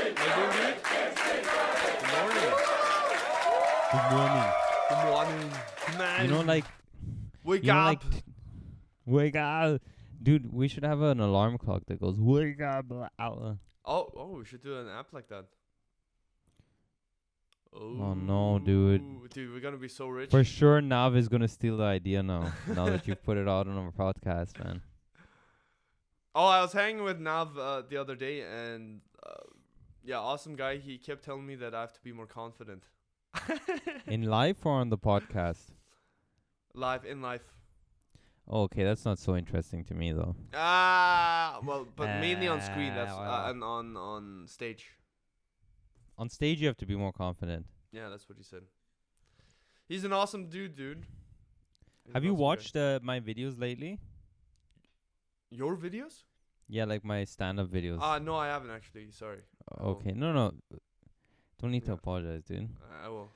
How you doing, dude? Good morning. Good morning. Good morning. Man. You know, like, Wake you know, up. like, wake up, dude. We should have an alarm clock that goes wake up. We should do an app like that. Oh no, dude. Dude, we're gonna be so rich. For sure, Nav is gonna steal the idea now. Now that you've put it out on our podcast, man. Oh, I was hanging with Nav the other day, and yeah, awesome guy. He kept telling me that I have to be more confident. In life or on the podcast? In life. Oh, okay, that's not so interesting to me though. Well, but mainly on screen. That's and on stage. On stage, you have to be more confident. Yeah, that's what he said. He's an awesome dude. He's Have an you awesome guy. watched my videos lately? Your videos? Yeah, like my stand-up videos. No, I haven't actually. Sorry. Okay, no. Don't need to Yeah. apologize, dude. I will.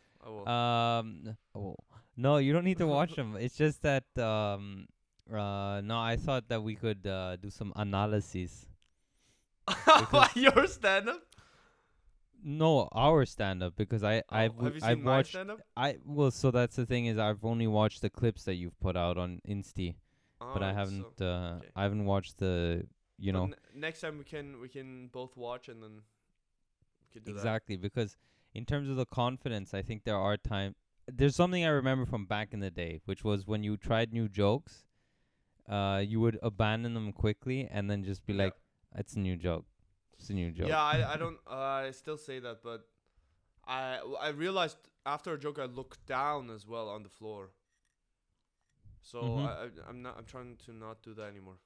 No, you don't need to watch them. It's just that no, I thought that we could do some analysis. Your stand-up? No, our stand up because Have you seen I've my watched stand-up? so that's the thing is I've only watched the clips that you've put out on Insta, but I Alright, haven't so- okay. I haven't watched the But next time we can both watch and then we could do exactly because in terms of the confidence, I think there's something I remember from back in the day, which was when you tried new jokes, you would abandon them quickly and then just be Yeah. like, it's a new joke. It's a new that. joke. Yeah, I don't. I still say that, but I realized after a joke I looked down as well on the floor. So Mhm. I'm trying to not do that anymore.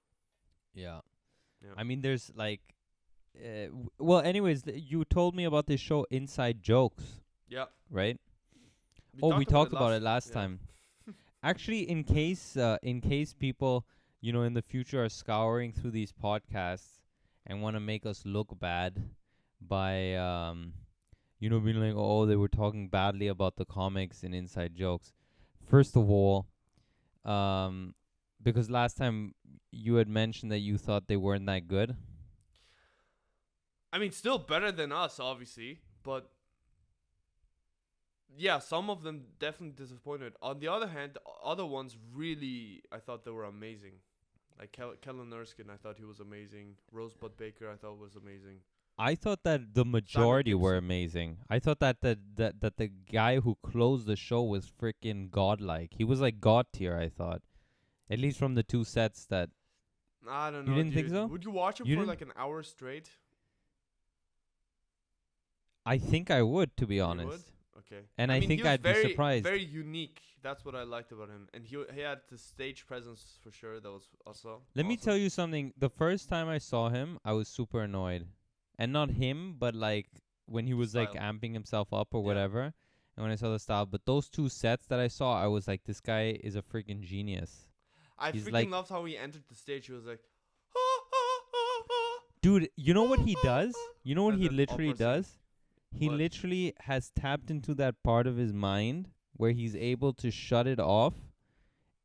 Yeah. Yeah. I mean, there's like, well, anyways, you told me about this show, Inside Jokes, Yeah. right? talked We talked about it last yeah. time. Actually, in case people, in the future are scouring through these podcasts and want to make us look bad by, being like, oh, they were talking badly about the comics and Inside Jokes. First of all, because last time you had mentioned that you thought they weren't that good. I mean, still better than us, obviously, but yeah, some of them definitely disappointed. On the other hand, other ones really, I thought they were amazing. Like Kellen Erskine, I thought he was amazing. Rosebud Baker, I thought was amazing. I thought that the majority were Gibson. amazing. I thought that the guy who closed the show was freaking godlike. He was like god tier, I thought. At least from the two sets that I don't You know. didn't think dude. so? Would you watch him You for didn't- like an hour straight? I think I would, to be You honest. would? Okay. And I I mean, think he was I'd be very, surprised. Very unique. That's what I liked about him, and he had the stage presence for sure. That was also. Let me tell you something. The first time I saw him, I was super annoyed. And not him, but like when he was like Style. amping himself up or Yeah. whatever. And when I saw the style, but those two sets that I saw, I was like, this guy is a freaking genius. I he's freaking like- loved how he entered the stage. He was like, Dude, you know what he does? You know what And he then literally opera singing. does? He What? literally has tapped into that part of his mind where he's able to shut it off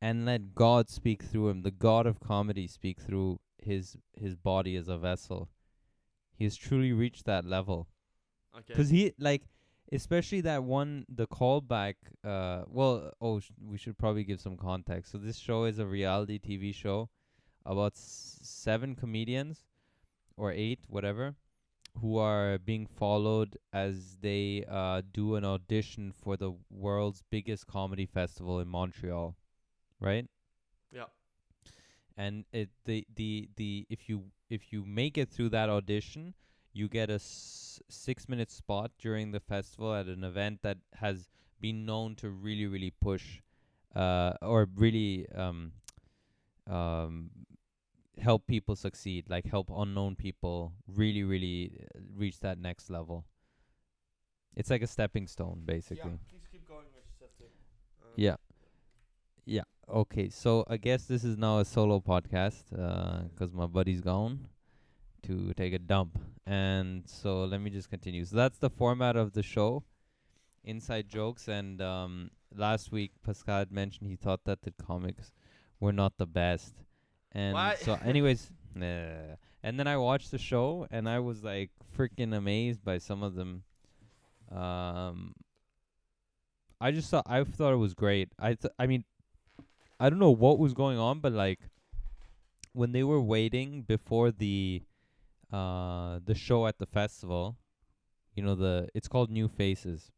and let God speak through him, the God of comedy speak through his body as a vessel. He has truly reached that level. Okay. 'Cause he, like, especially that one, the callback, we should probably give some context. So this show is a reality TV show about 7 comedians, or 8, whatever, who are being followed as they do an audition for the world's biggest comedy festival in Montreal, right? Yeah. And if you make it through that audition, you get a 6-minute spot during the festival at an event that has been known to really push or really help people succeed, like help unknown people really reach that next level. It's like a stepping stone, basically. Yeah. Please keep going. I just have to. Yeah. Yeah. Okay. So I guess this is now a solo podcast, 'cause my buddy's gone to take a dump, and so let me just continue. So that's the format of the show, inside jokes. And last week Pascal had mentioned he thought that the comics were not the best, and Why? so anyways, And then I watched the show, and I was like freaking amazed by some of them. Um, I thought it was great. I mean, I don't know what was going on, but like when they were waiting before the show at the festival, you know, it's called New Faces,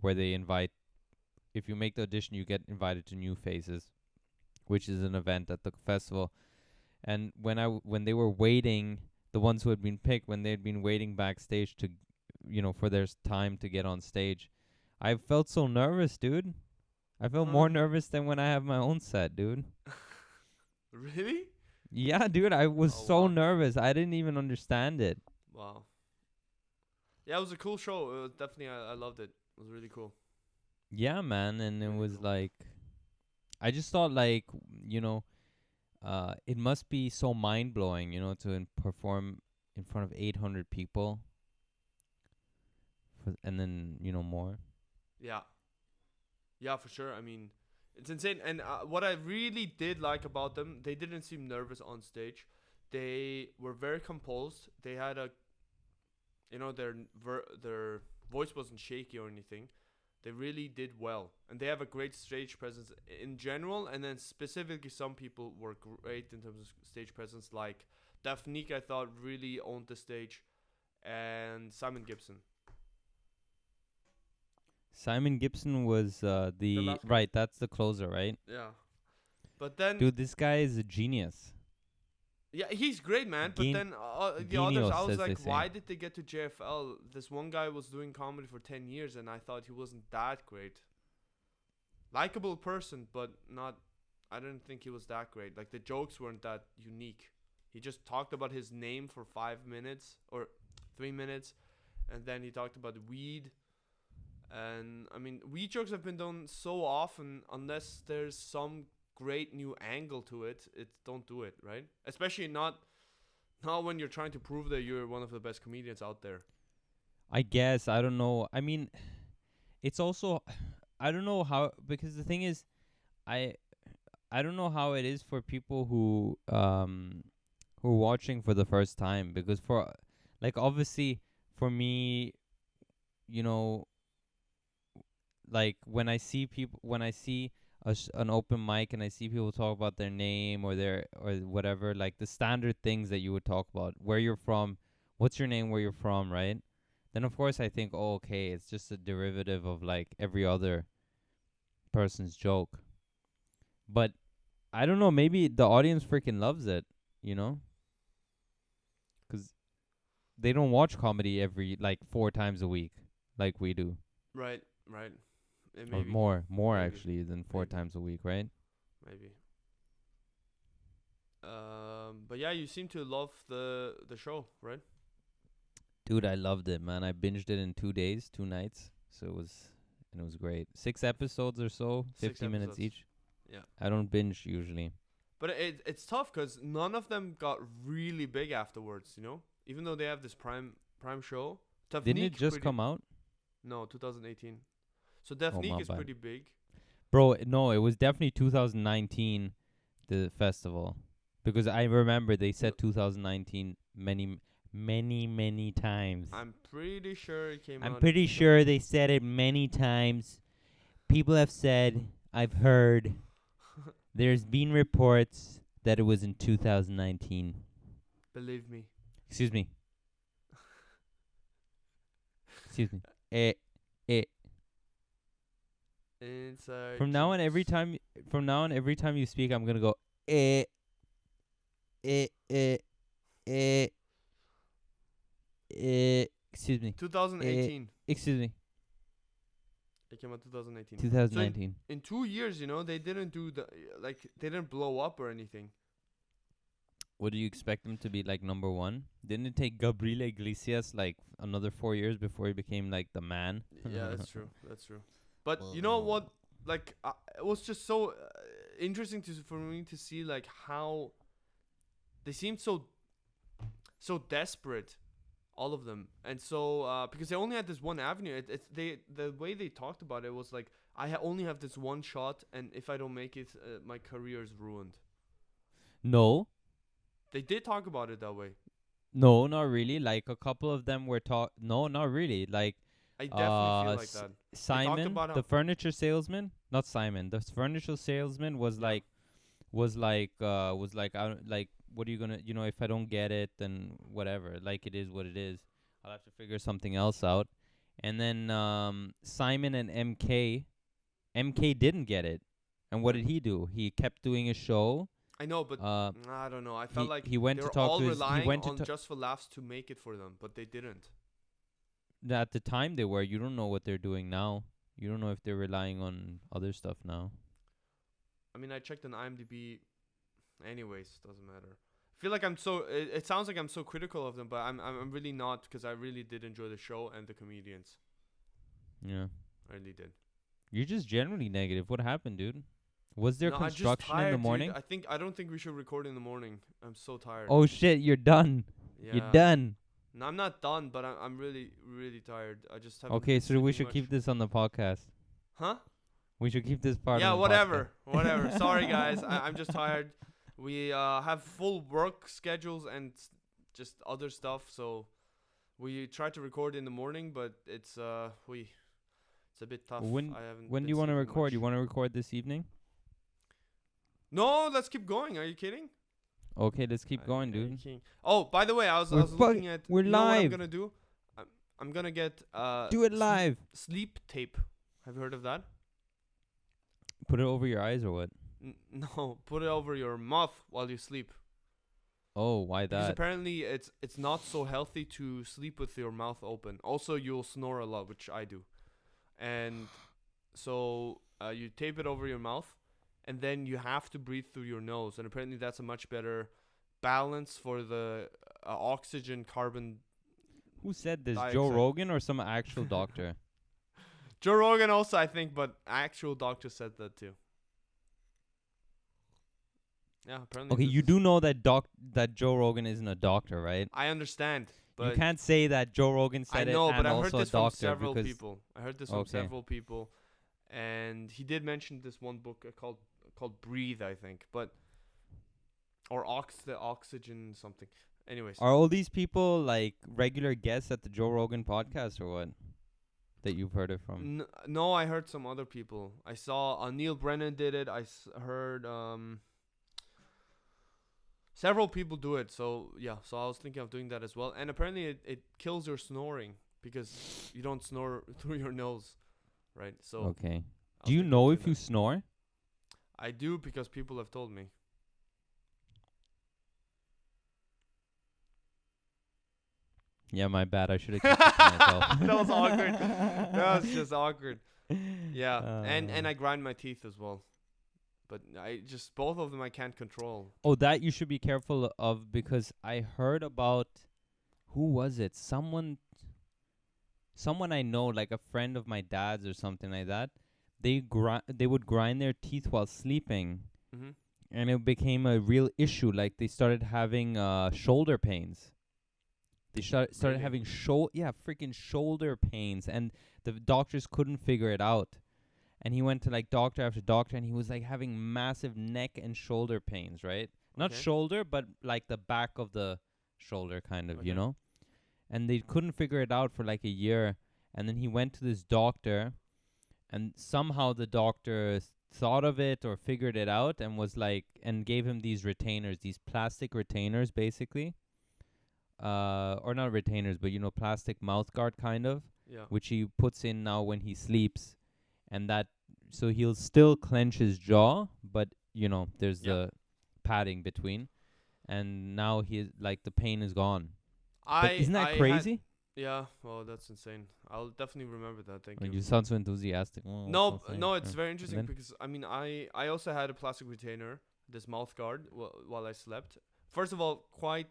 where they invite, if you make the audition, you get invited to New Faces, which is an event at the festival. And when they were waiting, the ones who had been picked, when they had been waiting backstage to, you know, for their time to get on stage, I felt so nervous, dude. I felt more nervous than when I have my own set, dude. Really? Yeah, dude, I was Oh, so wow. nervous. I didn't even understand it. Wow. Yeah, it was a cool show. It was definitely, I loved it. It was really cool. Yeah, man, and it Really was cool. like, I just thought like, you know, it must be so mind blowing, you know, to perform in front of 800 people, and then you know more. Yeah. Yeah, for sure. I mean, it's insane. And what I really did like about them, they didn't seem nervous on stage. They were very composed. They had a, you know, their voice wasn't shaky or anything. They really did well, and they have a great stage presence in general. And then specifically, some people were great in terms of stage presence, like Daphnique. I thought really owned the stage, and Simon Gibson. Simon Gibson was The the last guy. right. That's the closer, right? Yeah, but then Dude, this guy is a genius. yeah, he's great, man. But then the others, I Genius, was as they like, say. why did they get to JFL? This one guy was doing comedy for 10 years, and I thought he wasn't that great. Likeable person, but not. I didn't think he was that great. Like, the jokes weren't that unique. He just talked about his name for 5 minutes or 3 minutes, and then he talked about weed. And I mean, weed jokes have been done so often, unless there's some great new angle to it, don't do it, right? Especially not when you're trying to prove that you're one of the best comedians out there. I guess I don't know. I mean, it's also I don't know how, because the thing is, I I don't know how it is for people who are watching for the first time, because for like obviously for me, you know, like when I see an open mic and I see people talk about their name or their or whatever, like the standard things that you would talk about, where you're from, what's your name, where you're from, right? Then of course I think, oh, okay, it's just a derivative of like every other person's joke. But I don't know, maybe the audience freaking loves it, you know? 'Cause they don't watch comedy every like 4 times a week like we do. Right, right. Or Maybe, more maybe, actually than four maybe, times a week, right? maybe. But yeah, you seem to love the show, right? Dude, I loved it, man. I binged it in 2 days, 2 nights. So it was great. 6 episodes or so, 6 50 minutes episodes. each. Yeah. I don't binge usually. But it's tough because none of them got really big afterwards. You know, even though they have this prime show. Didn't it Tafnik just pretty come out? no 2018. So Oh, my Daphnique is bad. pretty big. Bro, no, it was definitely 2019, the festival. Because I remember they No, said 2019 many times. I'm pretty sure it came I'm out in pretty sure they said it many times. People have said, I've heard, there's been reports that it was in 2019. Believe me. Excuse me. Excuse me. Eh, eh. Inside From now on, jokes. every time you speak, I'm gonna go eh, eh, eh, eh, eh. Excuse me. Eh, 2018. excuse me. It came out 2018. So 2019. in 2 years, they didn't do they didn't blow up or anything. What do you expect them to be like number one? Didn't it take Gabriel Iglesias like another 4 years before he became like the man? Yeah, that's true. That's true. But you know what? Like, it was just so interesting for me to see like how they seemed so desperate, all of them, and so because they only had this one avenue. The way they talked about it was like, I only have this one shot, and if I don't make it, my career is ruined. No, They did talk about it that way. No, not really. Like a couple of them were talk. No, not really. Like I definitely feel like that. They talked Simon, about the how. furniture salesman, not Simon, the furniture salesman was Yeah. like I don't, like what are you gonna, if I don't get it, then whatever, like it is what it is. I'll have to figure something else out. And then Simon and MK didn't get it. And what Okay. did he do? He kept doing a show. I know, but Uh I don't know. I felt he like he went they to were talk all to his he relying went to on ta- Just for Laughs to make it for them, but they didn't. at the time they were. You don't know what they're doing now. You don't know if they're relying on other stuff now. I mean, I checked on IMDb. Anyways, doesn't matter. I feel like I'm so. It sounds like I'm so critical of them, but I'm really not, because I really did enjoy the show and the comedians. Yeah. I really did. You're just generally negative. What happened, dude? Was there No, I'm just construction in the tired, dude. morning? I don't think we should record in the morning. I'm so tired. Oh shit, you're done. You're Yeah. done. No, I'm not done, but I'm really really tired. I just haven't. Okay, been so we sleeping should much. keep this on the podcast. Huh? We should keep this part Yeah, on the whatever, podcast. whatever. Sorry, guys. I'm just tired. We have full work schedules and just other stuff, so we try to record in the morning, but it's it's a bit tough. When I haven't. when do been you want to sleeping record? much. You want to record this evening? No, let's keep going. Are you kidding? Okay, let's keep going, Are you dude. kidding? Oh, by the way, I was We're looking at. we're you know what I'm live. gonna do? I'm gonna get Do it live. sleep tape. Have you heard of that? Put it over your eyes or what? No, put it over your mouth while you sleep. Oh, why Because that? apparently it's not so healthy to sleep with your mouth open. Also, you'll snore a lot, which I do. And so you tape it over your mouth, and then you have to breathe through your nose. And apparently that's a much better balance for the oxygen carbon. Who said this? Dioxide. Joe Rogan or some actual doctor? Joe Rogan also, I think, but actual doctor said that too. Yeah, apparently. Okay, this you is- do know that that Joe Rogan isn't a doctor, right? I understand, but You can't say that Joe Rogan I said know, it but and I heard also this a from doctor several because people. I heard this from Okay. several people, and he did mention this one book called Breathe, I think, but or the oxygen something. Anyways, are all these people like regular guests at the Joe Rogan podcast or what? That you've heard it from? no, I heard some other people. I saw Neil Brennan did it. I heard several people do it. So yeah, so I was thinking of doing that as well. And apparently it kills your snoring because you don't snore through your nose, right? So Okay. I was Do you thinking of know doing if you that. snore? I do, because people have told me. Yeah, my bad. I should have kept it to myself. That was awkward. That was just awkward. Yeah, and Uh, I grind my teeth as well, but I just both of them I can't control. Oh, that you should be careful of because I heard about who was it? Someone I know, like a friend of my dad's or something like that. They would grind their teeth while sleeping, Mhm. and it became a real issue. Like they started having shoulder pains. They started Really? having freaking shoulder pains, and the doctors couldn't figure it out. And he went to like doctor after doctor, and he was like having massive neck and shoulder pains, right? Not Okay. shoulder, but like the back of the shoulder, kind of, you Okay. know. And they couldn't figure it out for like a year. And then he went to this doctor, and somehow the doctor thought of it or figured it out, and was like, and gave him these retainers, these plastic retainers, basically. Or not retainers, but plastic mouth guard kind of, Yeah. which he puts in now when he sleeps, and that so he'll still clench his jaw, but there's Yeah. the padding between, and now he like the pain is gone. But I isn't that I had- crazy? yeah. Well, that's insane. I'll definitely remember that. Thank When you. you sound so enthusiastic. Oh, No, that's insane. no, it's Yeah. very interesting then? because I mean I also had a plastic retainer, this mouth guard, while I slept. First of all, quite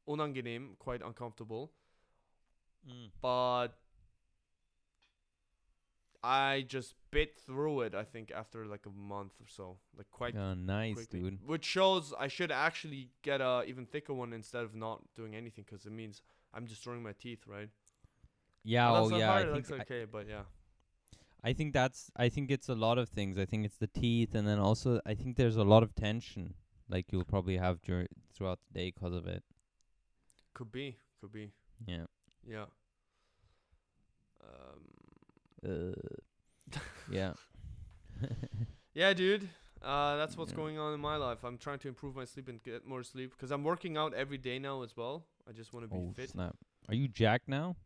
unangenehm, quite uncomfortable, but I just bit through it. I think after like a month or so, like quite Nice, quickly, dude. which shows I should actually get a even thicker one instead of not doing anything, because it means I'm destroying my teeth, right? Yeah, Well, oh that's not yeah. hard, I it think looks okay, but yeah. I think it's a lot of things. I think it's the teeth, and then also I think there's a lot of tension. like you'll probably have throughout the day 'cause of it. Could be. Yeah. Yeah. Yeah. Yeah, dude. That's what's going on in my life. I'm trying to improve my sleep and get more sleep because I'm working out every day now as well. I just want to be Oh fit. snap! Are you jacked now?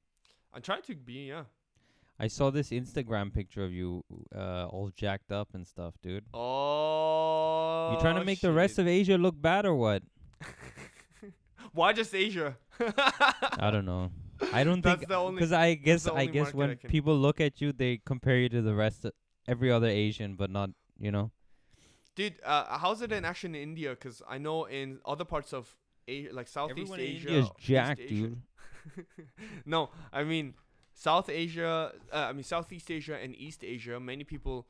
I'm trying to be, yeah. I saw this Instagram picture of you, all jacked up and stuff, dude. Oh. You trying to make the rest of Asia look bad or what? Why just Asia? I don't know. I don't That's think the only- because I guess the only market when I can- people look at you, they compare you to the rest of every other Asian, but not Dude, how's it in action in India? Because I know in other parts of Asia, like Southeast Everyone in Asia, India is East jacked, Asia- dude. No, I mean South Asia. Southeast Asia and East Asia. Many people,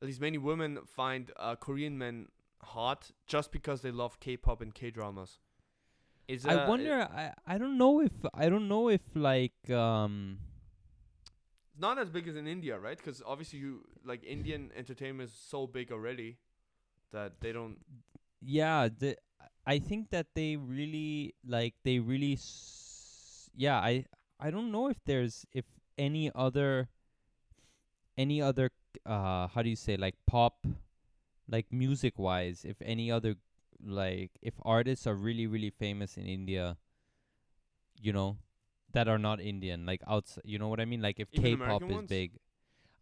at least many women, find Korean men hot just because they love K-pop and K-dramas. I wonder. I don't know if like It's not as big as in India, right? Because obviously Indian entertainment is so big already that they don't. yeah. I think that they really yeah. I don't know if there's any other how do you say, like pop, like music wise, if any other, like if artists are really famous in India, that are not Indian, like outside, you know what I mean, like if Even K-pop American is ones? big.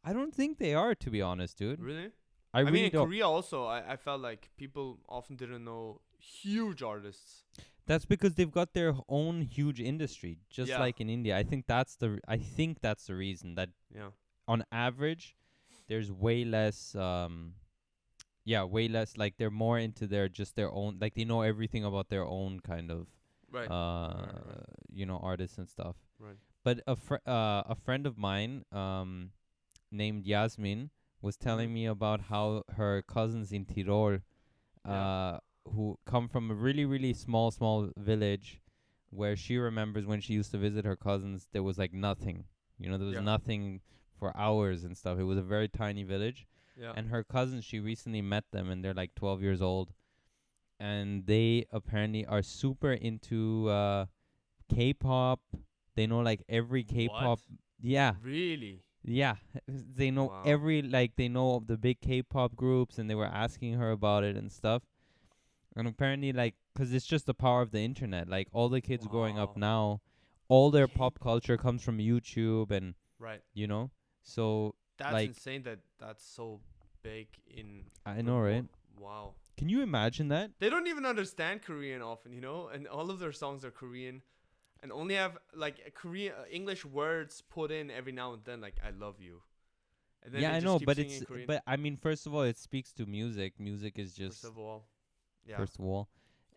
I don't think they are, to be honest, dude. Really? I I really mean, in don't. Korea also, I felt like people often didn't know huge artists. That's because they've got their own huge industry, just Yeah. like in India. I think that's the reason that Yeah. on average there's way less way less, like they're more into their own, like they know everything about their own kind of Right. artists and stuff. Right. But a friend of mine named Yasmin was telling Mhm. me about how her cousins in Tirol who come from a really small village, where she remembers when she used to visit her cousins, there was like nothing. There was Yeah. nothing for hours and stuff. It was a very tiny village. Yeah. And her cousins, she recently met them, and they're like 12 years old. And they apparently are super into K-pop. They know like every K-pop. What? Yeah. Really? Yeah. They know Wow. they know the big K-pop groups, and they were asking her about it and stuff. And apparently, like, 'cause it's just the power of the internet. Like, all the kids growing up Wow. now, all their pop K-pop. culture comes from YouTube, and Right. so That's like, insane that that's so big in. I know, right? Wow. Can you imagine that? They don't even understand Korean often, and all of their songs are Korean, and only have like Korean English words put in every now and then, like "I love you," and then Yeah, they I just know, keep but singing Korean. but I mean, first of all, it speaks to music. Music is just First of all, yeah. first of all,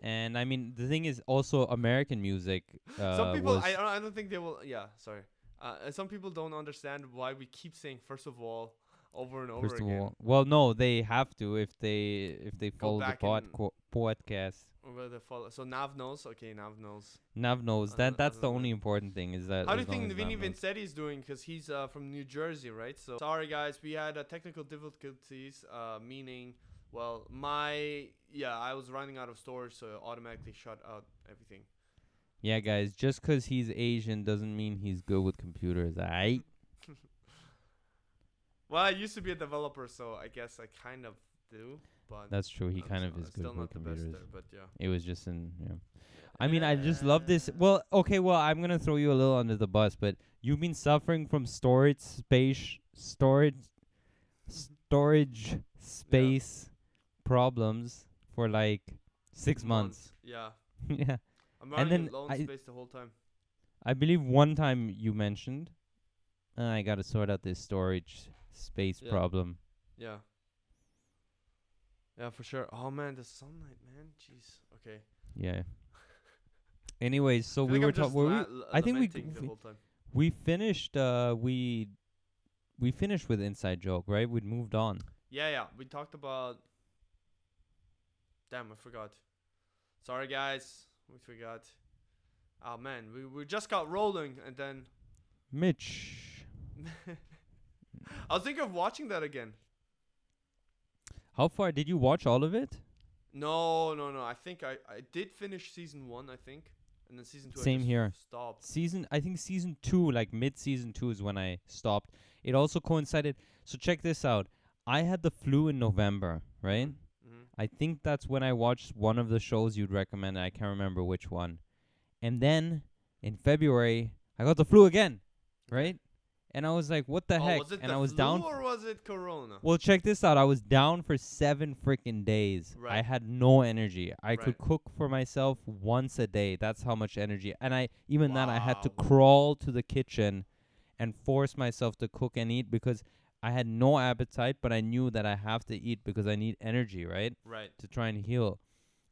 and I mean, the thing is also American music. Some people, was I don't think they will. Yeah, sorry. Some people don't understand why we keep saying "first of all" over and over first of again. all. Well, no, they have to if they Go follow the back and- podcast. Where they follow. So Nav knows. Okay, Nav knows. Nav knows I that. don't- I That's don't the know. only important thing, is that. How do as you long think as Vinny Nav knows. Vincetti is doing? Because he's from New Jersey, right? So sorry, guys, we had technical difficulties. Meaning, well, I was running out of storage, so it automatically shut out everything. Yeah, guys, just 'cause he's Asian doesn't mean he's good with computers, aight? Well, I used to be a developer, so I guess I kind of do. But That's true. He I'm kind of still- is still good not with the best computers. there, but yeah. It was just I mean, I just love this. Well, okay, I'm gonna throw you a little under the bus, but you've been suffering from storage space problems for like 6 months. Yeah. Yeah, I'm And running then low on space the whole time. I believe one time you mentioned, I gotta sort out this storage space Yeah. problem. Yeah. Yeah, for sure. Oh man, the sunlight, man. Jeez. Okay. Yeah. Anyways, so I feel we like were I'm just talking. I think lamenting the whole time. we finished. We finished with Inside Joke, right? We'd moved on. Yeah. We talked about. Damn, I forgot. Sorry, guys. We forgot. Oh man, we just got rolling, and then Mitch, I was thinking of watching that again. how far did you watch all of it? No. I think I did finish season 1, I think. And then season 2 I Same just here. stopped. I think season 2, like mid-season 2 is when I stopped. It also coincided. So check this out. I had the flu in November, right? Mm-hmm. I think that's when I watched one of the shows you'd recommend. I can't remember which one. And then in February, I got the flu again, right? And I was like, what the heck? Was it And the I was flu down. or was it corona? Well, check this out. I was down for 7 freaking days. Right. I had no energy. I Right. could cook for myself once a day. That's how much energy. And then I had to Wow. crawl to the kitchen and force myself to cook and eat because I had no appetite, but I knew that I have to eat because I need energy, right? Right. To try and heal.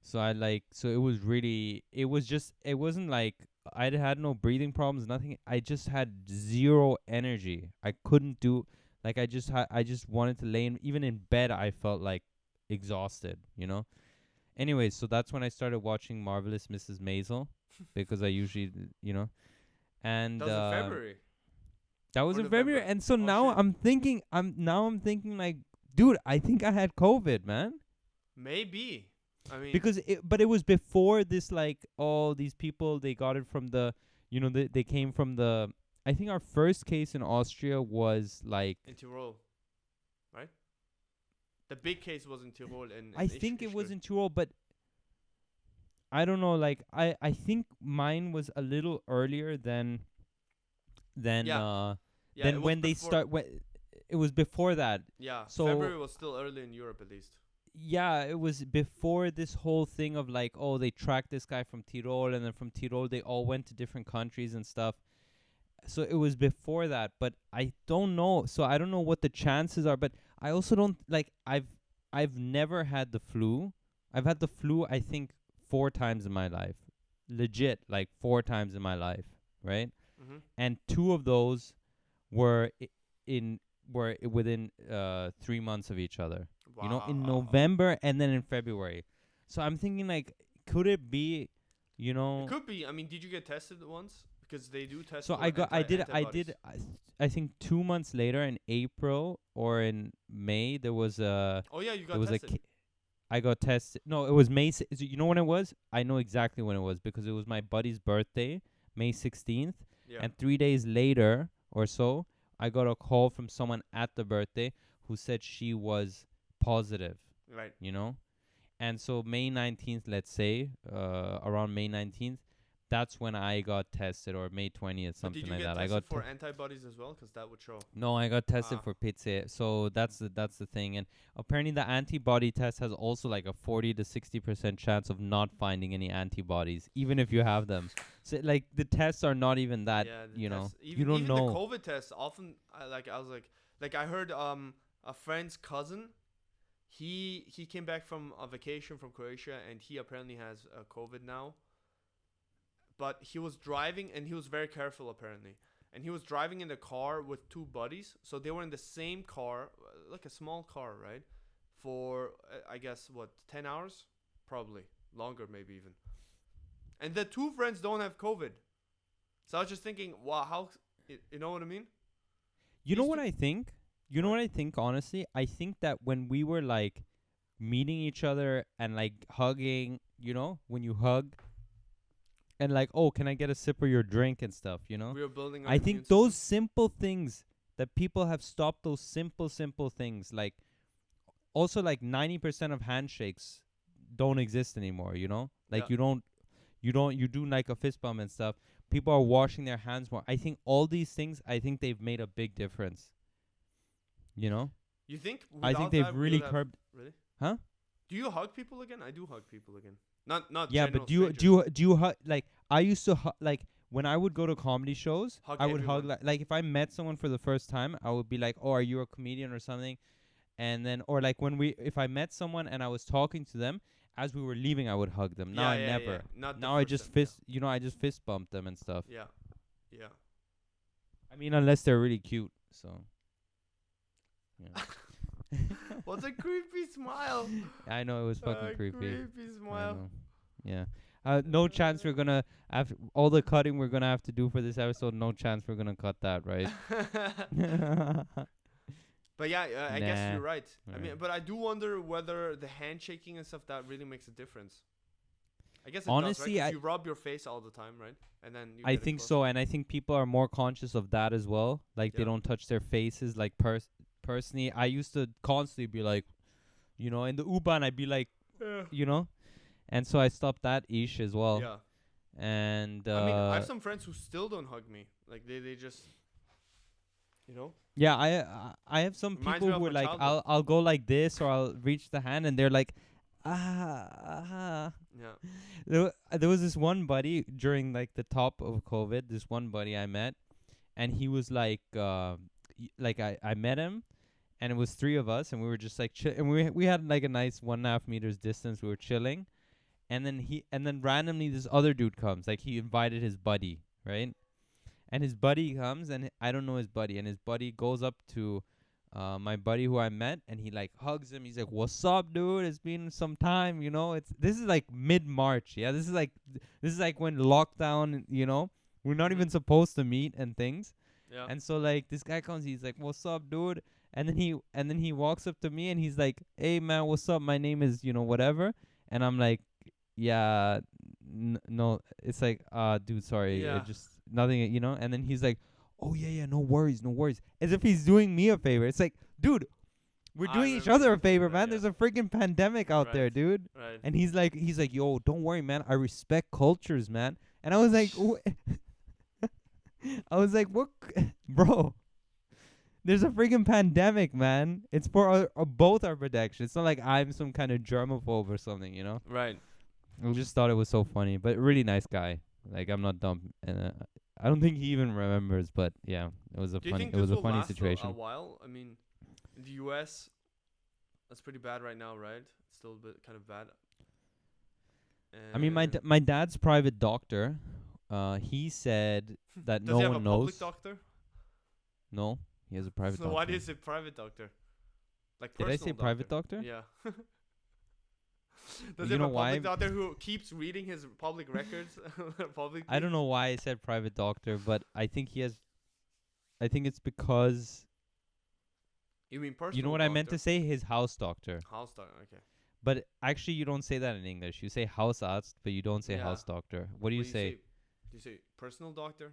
So it wasn't like I had no breathing problems, nothing. I just had zero energy. I couldn't do, like, I just wanted to lay in, even in bed I felt like exhausted, you know? Anyways, so that's when I started watching Marvelous Mrs. Maisel because I usually, and That was in February. that was Or in February, November. and so now shit. I'm thinking like, dude, I think I had COVID, man. Maybe. I mean, Because but it was before this, like, all these people, they got it from the, they came from the, I think our first case in Austria was like, in Tyrol, right? The big case was in Tyrol, and I think it was in Tyrol, but I don't know, like, I think mine was a little earlier than Yeah, than it was when they before- it was before that. Yeah, So- February was still early in Europe, at least. Yeah, it was before this whole thing of like, oh, they tracked this guy from Tyrol, and then from Tyrol they all went to different countries and stuff. So it was before that, but I don't know. So I don't know what the chances are, but I also don't, like, I've never had the flu. I've had the flu I think 4 times in my life. Legit, like 4 times in my life, right? Mm-hmm. And 2 of those were within 3 months of each other. Wow. In November and then in February. So I'm thinking, like, could it be, It could be. I mean, did you get tested once? Because they do test. So for I did antibodies. I think 2 months later in April or in May there was a Oh yeah, you got there was tested. I got tested. No, it was May. You know when it was? I know exactly when it was because it was my buddy's birthday, May 16th, Yeah. and 3 days later or so, I got a call from someone at the birthday who said she was positive, Right. And so May 19th, let's say, around May 19th, that's when I got tested, or May 20th, But something did you like get that. I tested got for antibodies as well? Because that would show. No, I got tested Ah. for pizza. So that's the thing. And apparently the antibody test has also like a 40 to 60% chance of not finding any antibodies, even if you have them. So like the tests are not even that, Yeah, the you know, tests- you even, don't even know. the COVID tests often. I was like I heard a friend's cousin. He came back from a vacation from Croatia, and he apparently has COVID now. But he was driving, and he was very careful apparently. And he was driving in the car with 2 buddies, so they were in the same car, like a small car, right? For I guess what 10 hours, probably longer, maybe even. And the 2 friends don't have COVID. So I was just thinking, wow, how you know what I mean? You know These what two- I think? You know what I think, honestly? I think that when we were like meeting each other and like hugging, when you hug and like, oh, can I get a sip of your drink and stuff, We were building. Our I immune think those system. simple things that people have stopped, those simple things, like also like 90% of handshakes don't exist anymore, Like Yeah. you do like a fist bump and stuff. People are washing their hands more. I think all these things, I think they've made a big difference. You think? I think without they've that, we really would have- curbed. Really? Huh? Do you hug people again? I do hug people again. Not. Yeah, general but do strangers. you hug, like, I used to like when I would go to comedy shows, Hug I would hug everyone. like if I met someone for the first time, I would be like, "Oh, are you a comedian or something?" And then, or like if I met someone and I was talking to them as we were leaving, I would hug them. Now I never. Yeah. Not the Now I first just time, fist, I just fist bump them and stuff. Yeah. Yeah. I mean, unless they're really cute. So. Yeah. What's a creepy smile? I know it was fucking creepy. Creepy I smile. know. Yeah. No chance we're gonna after all the cutting we're gonna have to do for this episode. No chance we're gonna cut that, right? But yeah, I guess Nah. you're right. I Alright. mean, but I do wonder whether the handshaking and stuff that really makes a difference. I guess it Honestly, does, right? 'Cause I you rub your face all the time, right? And then you I get it think close. so, and I think people are more conscious of that as well. Like they Yeah. don't touch their faces. Like personally, I used to constantly be like, you know, in the U-Bahn, I'd be like, Yeah. you know, and so I stopped that ish as well. Yeah. And I mean, I have some friends who still don't hug me. Like they just, you know. yeah, I have some Reminds people me of who are my like, childhood. I'll go like this or I'll reach the hand, and they're like, ah. Yeah. There was this one buddy during like the top of COVID. This one buddy I met, and he was like, like I met him, and it was three of us, and we were just like and we had like a nice 1.5 meters distance. We were chilling, and then randomly this other dude comes. Like he invited his buddy, right? And his buddy comes, and I don't know his buddy, and his buddy goes up to my buddy who I met, and he like hugs him. He's like, "What's up, dude? It's been some time, you know." This is like mid-March, yeah. This is like when lockdown, you know, we're not even supposed to meet and things. Yeah. And so like this guy comes, he's like, "What's up, dude?" And then he walks up to me, and he's like, "Hey man, what's up? My name is, you know, whatever." And I'm like, "Yeah, no." It's like, dude, sorry, Yeah. just nothing, you know. And then he's like, "Oh yeah, no worries, no worries," as if he's doing me a favor. It's like, dude, we're I doing each remember other a you told me favor, that, man. yeah. There's a freaking pandemic out there, Right. dude. Right. And he's like, "Yo, don't worry, man. I respect cultures, man." And I was like, I was like, "What, bro? There's a freaking pandemic, man. It's for both our protection. It's not like I'm some kind of germaphobe or something, you know." Right. I just thought it was so funny, but really nice guy. Like I'm not dumb, and I don't think he even remembers. But yeah, it was a Do you funny. think It was this a will funny last situation. a while? I mean, in the U.S., that's pretty bad right now, right? It's still a bit kind of bad. I mean, And my dad's private doctor. He said that does no he have one a knows. public doctor? No, he has a private So doctor. why do you say private doctor? Like Did I say personal private doctor? Yeah. Well, Does you he have know a public why? doctor who keeps reading his public records publicly? I don't know why I said private doctor, but I think he has. I think it's because You mean personal? you know what I meant doctor? to say. His house doctor. House doctor. Okay. But actually, you don't say that in English. You say Hausarzt, but you don't say Yeah. house doctor. What do you say? Do you say personal doctor?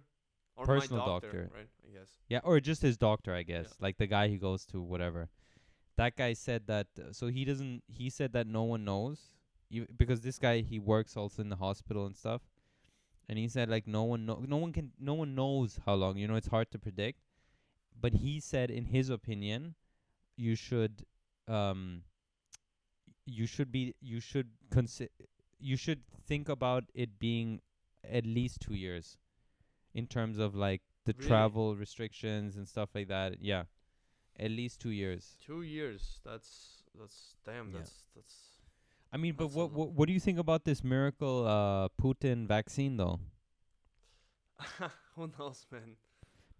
Or Personal my doctor, doctor. right? I guess. Yeah, or just his doctor, I guess. Yeah. Like the guy he goes to, whatever. That guy said that. So he doesn't. He said that no one knows, because this guy, he works also in the hospital and stuff. And he said like no one knows how long. You know, it's hard to predict. But he said, in his opinion, you should think about it being at least 2 years, in terms of like the Really? travel restrictions and stuff like that. Yeah, at least 2 years. 2 years. That's damn. Yeah. That's. I mean, but That's a what lot. what do you think about this miracle Putin vaccine though? Who knows, man?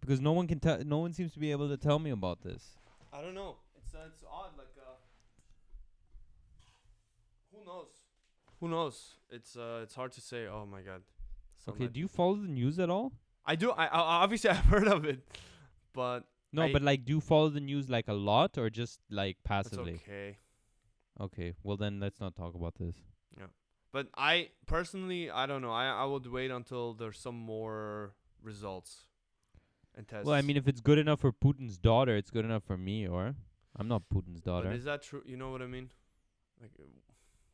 Because no one seems to be able to tell me about this. I don't know. It's odd. Like who knows? Who knows? It's hard to say. Oh my god. Okay, do you follow the news at all? I do. I obviously I've heard of it, but No, but like, do you follow the news like a lot or just like it's passively? okay. Okay, well then let's not talk about this. But I personally, I don't know. I would wait until there's some more results and tests. Well, I mean, if it's good enough for Putin's daughter, it's good enough for me, or I'm not Putin's but daughter. is that true? You know what I mean? Like,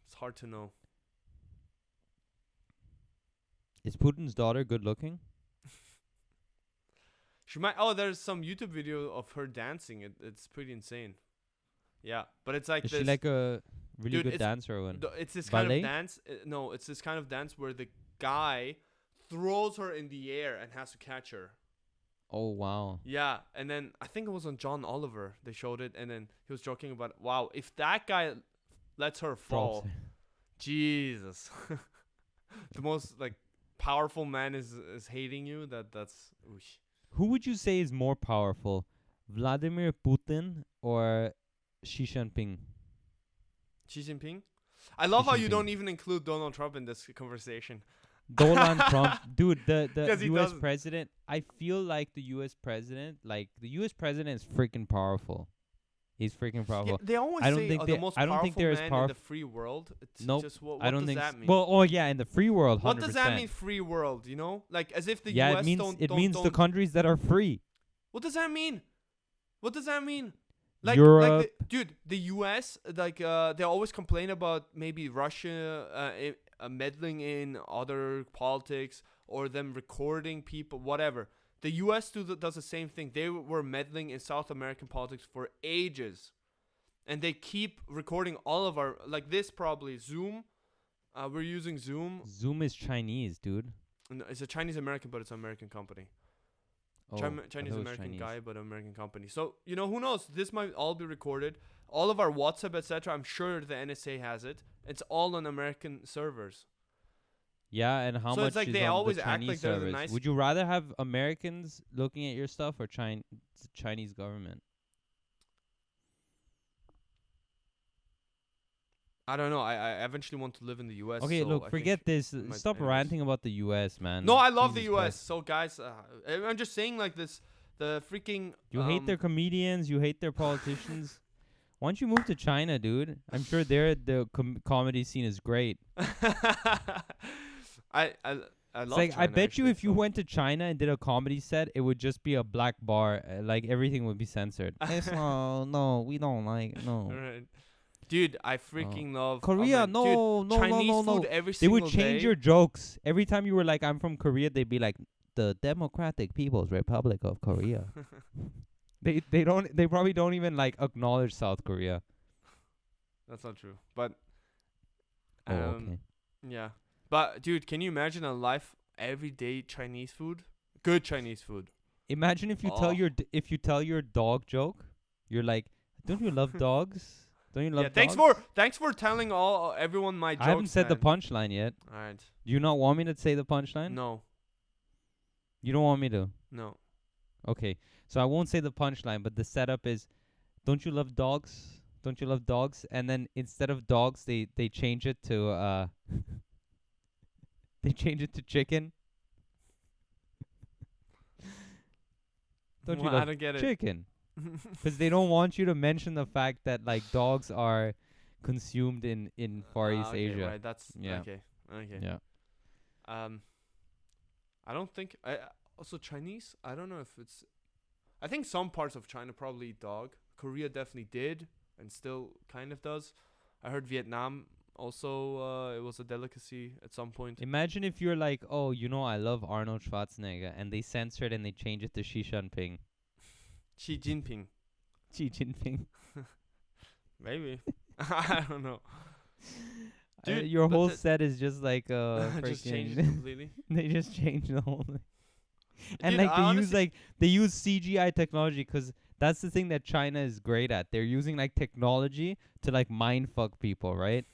it's hard to know. Is Putin's daughter good looking? She might. Oh, there's some YouTube video of her dancing. It's pretty insane. Yeah, but it's like Is this. she like a really Dude, good it's dancer or what? It's this ballet? kind of dance. No, it's this kind of dance where the guy throws her in the air and has to catch her. Oh wow. Yeah, and then I think it was on John Oliver. They showed it, and then he was joking about, wow, if that guy lets her fall, Drops. Jesus, the most like powerful man is hating you. That's. Oosh. Who would you say is more powerful, Vladimir Putin or Xi Jinping? Xi Jinping. I love how you Jinping. don't even include Donald Trump in this conversation. Donald Trump, dude, the 'Cause he U.S. doesn't. president. I feel like the U.S. president is freaking powerful. He's freaking Yeah, powerful. they always I don't say think the they. most I don't think powerful they're as man in powerful. the free world. It's Nope. just what I don't does think. that mean? Well, oh yeah, in the free world, 100%. What does that mean, free world? You know, like as if the Yeah, U.S. it means don't means the don't. countries that are free. What does that mean? What does that mean? Europe. Dude, the U.S. They always complain about maybe Russia meddling in other politics or them recording people, whatever. The U.S. does the same thing. They were meddling in South American politics for ages, and they keep recording all of our this probably Zoom. We're using Zoom. Zoom is Chinese, dude. No, it's a Chinese American, but it's an American company. Oh, Chinese American guy, but American company. So who knows? This might all be recorded. All of our WhatsApp, etc. I'm sure the NSA has it. It's all on American servers. Yeah, and how So much it's like is they on always the act Chinese like they're the servers? nice- Would you rather have Americans looking at your stuff or Chinese government? I don't know. I eventually want to live in the U.S. Okay, so look, I forget think this. might- Stop anyways. ranting about the U.S., man. No, I love the Jesus U.S. Christ. So guys, I'm just saying like this. The freaking You hate their comedians. You hate their politicians. Why don't you move to China, dude? I'm sure the comedy scene is great. I It's love like China, I bet actually, you if you so- went to China and did a comedy set, it would just be a black bar. Like everything would be censored. No, we don't like no. Right. Dude, I freaking love Korea, Dude, no, Chinese no. food every They single would change day. your jokes every time you were like, "I'm from Korea." They'd be like, "The Democratic People's Republic of Korea." They probably don't even like acknowledge South Korea. That's not true. But Oh, okay. yeah. But dude, can you imagine a life everyday Chinese food? Good Chinese food. Imagine if you tell your dog joke, you're like, "Don't you love dogs? Don't you love Yeah, dogs?" thanks for telling everyone my jokes. I haven't said the man. punchline yet. All right. Do you not want me to say the punchline? No. You don't want me to? No. Okay. So I won't say the punchline, but the setup is, "Don't you love dogs? Don't you love dogs?" And then instead of dogs, they change it to they change it to chicken. Don't you Well, I love don't get it. chicken? Because they don't want you to mention the fact that like dogs are consumed in Far East okay, Asia. Right, that's Yeah. okay. Yeah. I don't think also Chinese. I don't know if it's. I think some parts of China probably eat dog. Korea definitely did and still kind of does. I heard Vietnam also. It was a delicacy at some point. Imagine if you're like, "Oh, I love Arnold Schwarzenegger," and they censor it and they change it to Xi Jinping. Xi Jinping. Xi Jinping. Maybe. I don't know. Dude, Your but whole the- set is just like just changed freaking. it completely. They just changed the whole thing. And Dude, like I they use CGI technology 'cause that's the thing that China is great at. They're using like technology to like mind fuck people, right?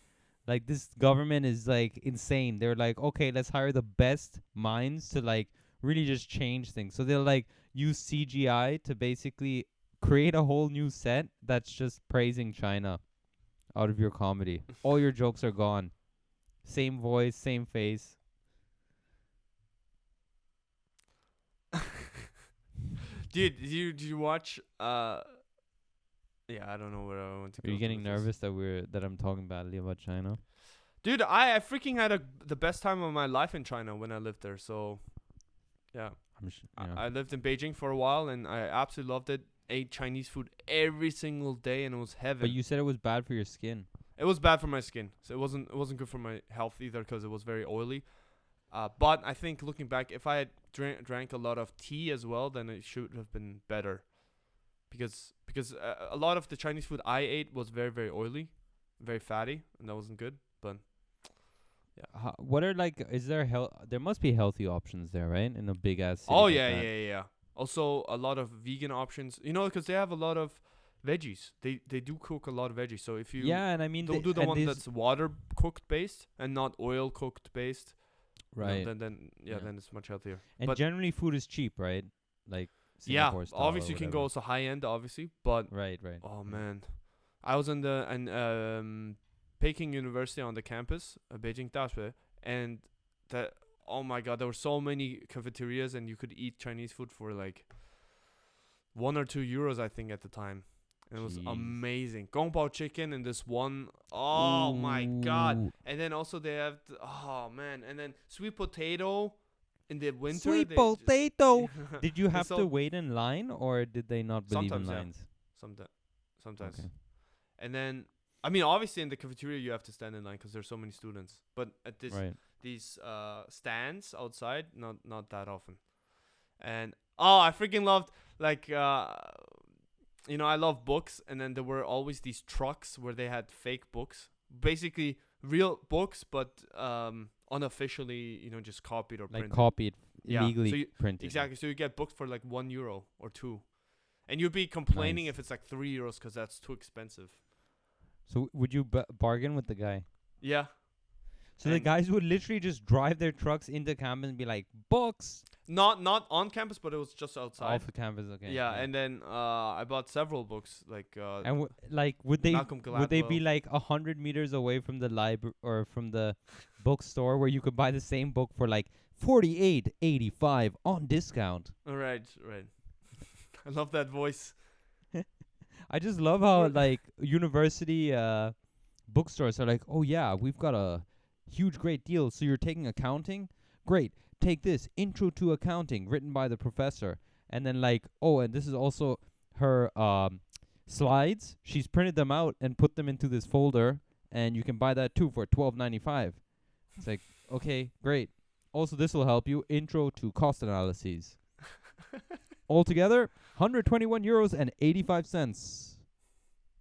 Like this government is like insane. They're like, okay, let's hire the best minds to like really just change things. So they'll like use CGI to basically create a whole new set that's just praising China out of your comedy. All your jokes are gone. Same voice, same face. Dude, did you watch? Yeah, I don't know where I want to Are go. you to getting with this. nervous that I'm talking badly about China? Dude, I freaking had the best time of my life in China when I lived there. So, yeah. I lived in Beijing for a while and I absolutely loved it. Ate Chinese food every single day and it was heaven. But you said it was bad for your skin. It was bad for my skin, so it wasn't good for my health either because it was very oily. But I think looking back, if I had drank a lot of tea as well, then it should have been better. Because a lot of the Chinese food I ate was very, very oily, very fatty, and that wasn't good. But What are like? Is there there must be healthy options there, right? In a big ass city. oh like yeah, that. yeah. Also a lot of vegan options, because they have a lot of veggies. They do cook a lot of veggies. So if you And I mean don't do the one that's water cooked based and not oil cooked based, right. then it's much healthier. And but generally, food is cheap, right? Like yeah, Singapore style obviously or you can go whatever. also high end, obviously, but Right. oh man, I was in Peking University on the campus, Beijing Dashi, and that oh my god, there were so many cafeterias and you could eat Chinese food for like €1 or €2, I think, at the time. And it was Jeez. amazing. Gongbao chicken and this one. Oh my god. Ooh. And then also they have oh man, and then sweet potato in the winter. Sweet they just- potato. Did you They have to sold- wait in line, or did they not believe in Sometimes, yeah. lines? Sometimes. Okay. And then I mean obviously in the cafeteria you have to stand in line because there's so many students. But at this Right. these stands outside, not that often. And oh, I freaking loved like I love books, and then there were always these trucks where they had fake books, basically real books, but unofficially, just copied or Like printed. copied, Yeah, so illegally you- printed. Exactly. So you get books for like €1 or 2, and you'd be complaining Nice. if it's like €3 because that's too expensive. So would you bargain with the guy? Yeah. So the And- guys would literally just drive their trucks into campus and be like, books Not on campus, but it was just outside. off the campus. Okay. Yeah, and then I bought several books like And would they Malcolm be Gladwell. like 100 meters away from the library or from the bookstore where you could buy the same book for like $48.85 on discount? Right. I love that voice. I just love how like university bookstores are like, oh yeah, we've got a huge great deal. So you're taking accounting? Great. Take this, Intro to Accounting, written by the professor. And then like, oh, and this is also her slides. She's printed them out and put them into this folder, and you can buy that too for $12.95. It's like, okay, great. Also, this will help you. Intro to Cost Analyses. Altogether, €121.85.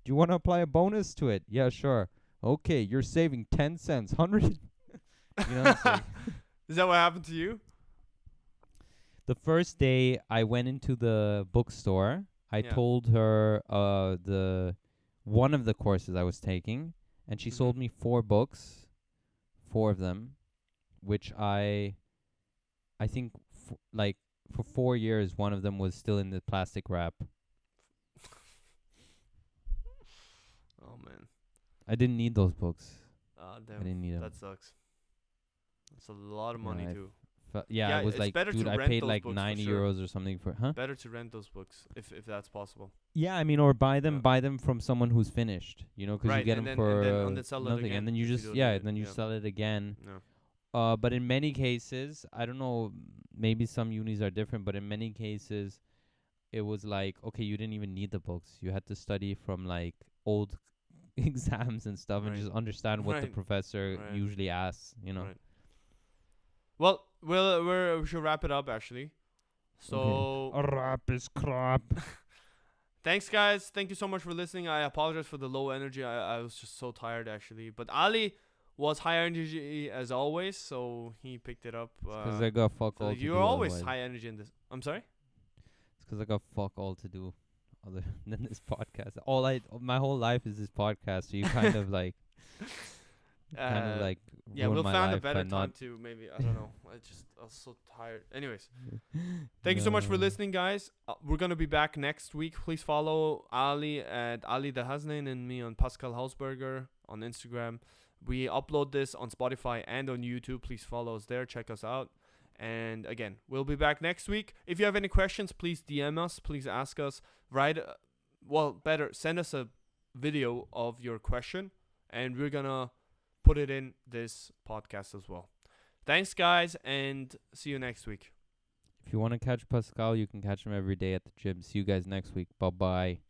Do you want to apply a bonus to it? Yeah, sure. Okay, you're saving 10 cents. 100. It's like, Is that what happened to you? the first day I went into the bookstore, I Yeah. told her the one of the courses I was taking, and she sold Mhm. me 4 books, 4 of them, which I think like for 4 years one of them was still in the plastic wrap. Oh man. I didn't need those books. I Damn. didn't need them. That sucks. That's a lot of money I too. Yeah, it was it's like, better dude, to I rent paid those like books for 90 sure. euros or something for, huh? Better to rent those books if that's possible. Yeah, I mean, or buy them Yeah. from someone who's finished, 'cause you Right, get and them then- for and then- and then sell it nothing, again and then you if you just don't need it, then you yeah. sell it again. No. But in many cases, I don't know, maybe some unis are different, but in many cases, it was like, okay, you didn't even need the books. You had to study from like old exams and stuff, and Right. just understand what the Right. professor Right. usually asks. Right. Well, we should wrap it up actually. So rap is crap. thanks guys. Thank you so much for listening. I apologize for the low energy. I was just so tired actually. But Ali was high energy as always, so he picked it up. Because I got fuck so all to you're do always otherwise. high energy in this. I'm sorry. It's 'cause I got fuck all to do other than this podcast. My whole life is this podcast. So you kind of like, Yeah, ruin we'll my find a life better by time not. to maybe. I don't know. I was so tired. Anyways, thank you so much for No. listening, guys. We're gonna be back next week. Please follow Ali at Ali the Hasnain and me on Pascal Hausberger on Instagram. We upload this on Spotify and on YouTube. Please follow us there. Check us out. And again, we'll be back next week. If you have any questions, please DM us. Please ask us. Send us a video of your question, and we're gonna put it in this podcast as well. Thanks, guys, and see you next week. If you want to catch Pascal, you can catch him every day at the gym. See you guys next week. Bye bye.